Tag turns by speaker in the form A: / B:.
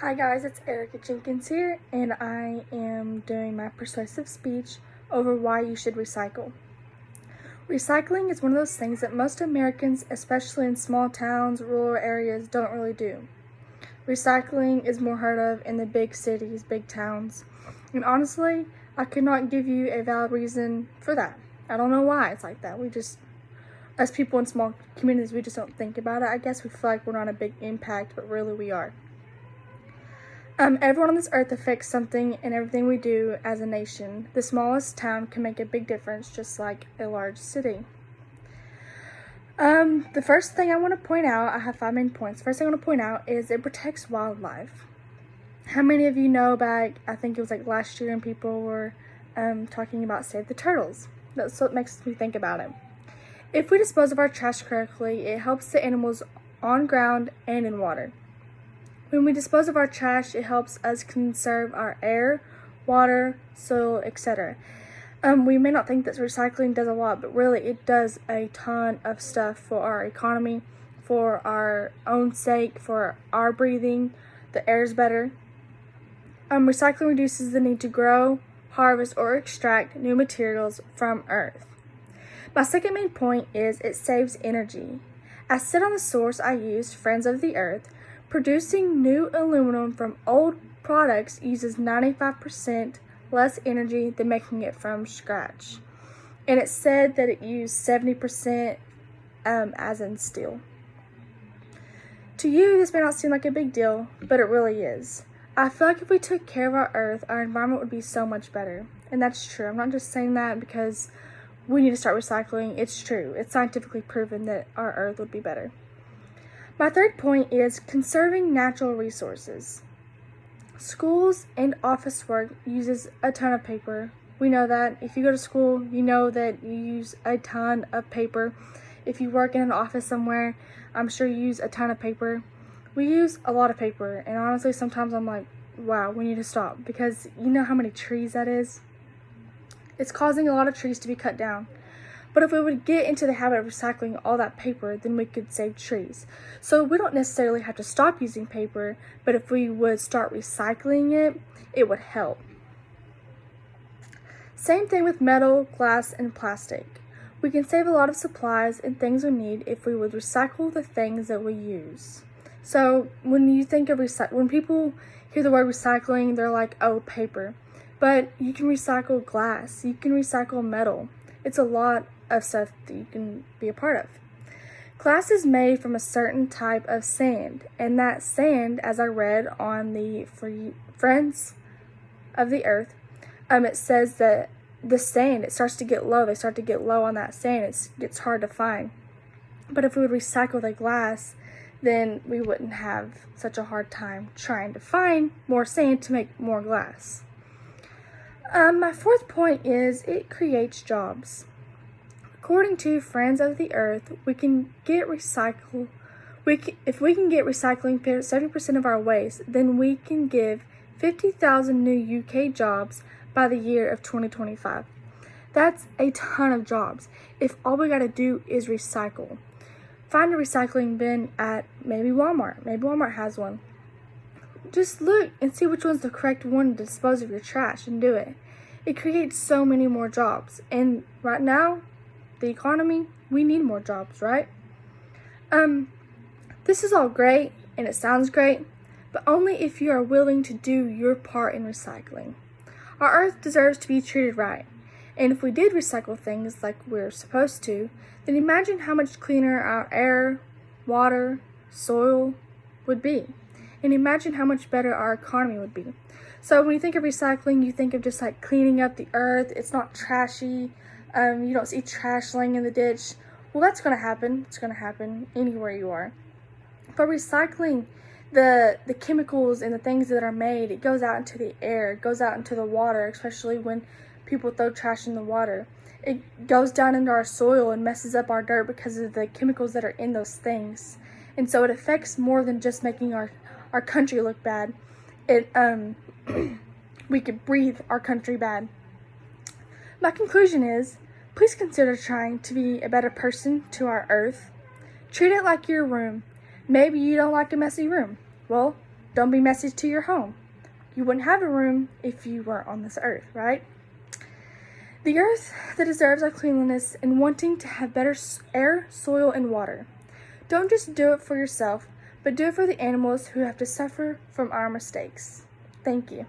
A: Hi guys, it's Erica Jenkins here, and I am doing my persuasive speech over why you should recycle. Recycling is one of those things that most Americans, especially in small towns, rural areas, don't really do. Recycling is more heard of in the big cities, big towns, and honestly, I could not give you a valid reason for that. I don't know why it's like that. As people in small communities, we just don't think about it. I guess we feel like we're not a big impact, but really we are. Everyone on this earth affects something in everything we do as a nation. The smallest town can make a big difference, just like a large city. The first thing I want to point out, I have 5 main points. First thing I want to point out is it protects wildlife. How many of you know back, I think it was like last year, and people were talking about Save the Turtles? That's what makes me think about it. If we dispose of our trash correctly, it helps the animals on ground and in water. When we dispose of our trash, it helps us conserve our air, water, soil, etc. We may not think that recycling does a lot, but really it does a ton of stuff for our economy, for our own sake, for our breathing. The air is better. Recycling reduces the need to grow, harvest, or extract new materials from Earth. My second main point is it saves energy. As said on the source I used, Friends of the Earth, producing new aluminum from old products uses 95% less energy than making it from scratch. And it said that it used 70% as in steel. To you, this may not seem like a big deal, but it really is. I feel like if we took care of our earth, our environment would be so much better. And that's true. I'm not just saying that because we need to start recycling. It's true. It's scientifically proven that our earth would be better. My third point is conserving natural resources. Schools and office work uses a ton of paper. We know that. If you go to school, you know that you use a ton of paper. If you work in an office somewhere, I'm sure you use a ton of paper. We use a lot of paper, and honestly, sometimes I'm like, wow, we need to stop, because you know how many trees that is? It's causing a lot of trees to be cut down. But if we would get into the habit of recycling all that paper, then we could save trees. So we don't necessarily have to stop using paper, but if we would start recycling it, it would help. Same thing with metal, glass, and plastic. We can save a lot of supplies and things we need if we would recycle the things that we use. So when you think of when people hear the word recycling, they're like, oh, paper. But you can recycle glass, you can recycle metal. It's a lot of stuff that you can be a part of. Glass is made from a certain type of sand, and that sand, as I read on the Friends of the Earth, it says that the sand, it starts to get low. They start to get low on that sand. It gets hard to find. But if we would recycle the glass, then we wouldn't have such a hard time trying to find more sand to make more glass. My fourth point is it creates jobs. According to Friends of the Earth, if we can get recycling 70% of our waste, then we can give 50,000 new UK jobs by the year of 2025. That's a ton of jobs if all we gotta do is recycle. Find a recycling bin at maybe Walmart. Maybe Walmart has one. Just look and see which one's the correct one to dispose of your trash and do it. It creates so many more jobs. And right now, the economy, we need more jobs, right? This is all great and it sounds great, but only if you are willing to do your part in recycling. Our earth deserves to be treated right. And if we did recycle things like we're supposed to, then imagine how much cleaner our air, water, soil would be. And imagine how much better our economy would be. So when you think of recycling, you think of just like cleaning up the earth. It's not trashy. You don't see trash laying in the ditch. Well, that's going to happen. It's going to happen anywhere you are. But recycling, the chemicals and the things that are made, it goes out into the air. It goes out into the water, especially when people throw trash in the water. It goes down into our soil and messes up our dirt because of the chemicals that are in those things. And so it affects more than just making our country look bad. We could breathe our country bad. My conclusion is, please consider trying to be a better person to our earth. Treat it like your room. Maybe you don't like a messy room. Well, Don't be messy to your home. You wouldn't have a room if you weren't on this earth, right? The earth that deserves our cleanliness and wanting to have better air, soil, and water. Don't just do it for yourself, but do it for the animals who have to suffer from our mistakes. Thank you.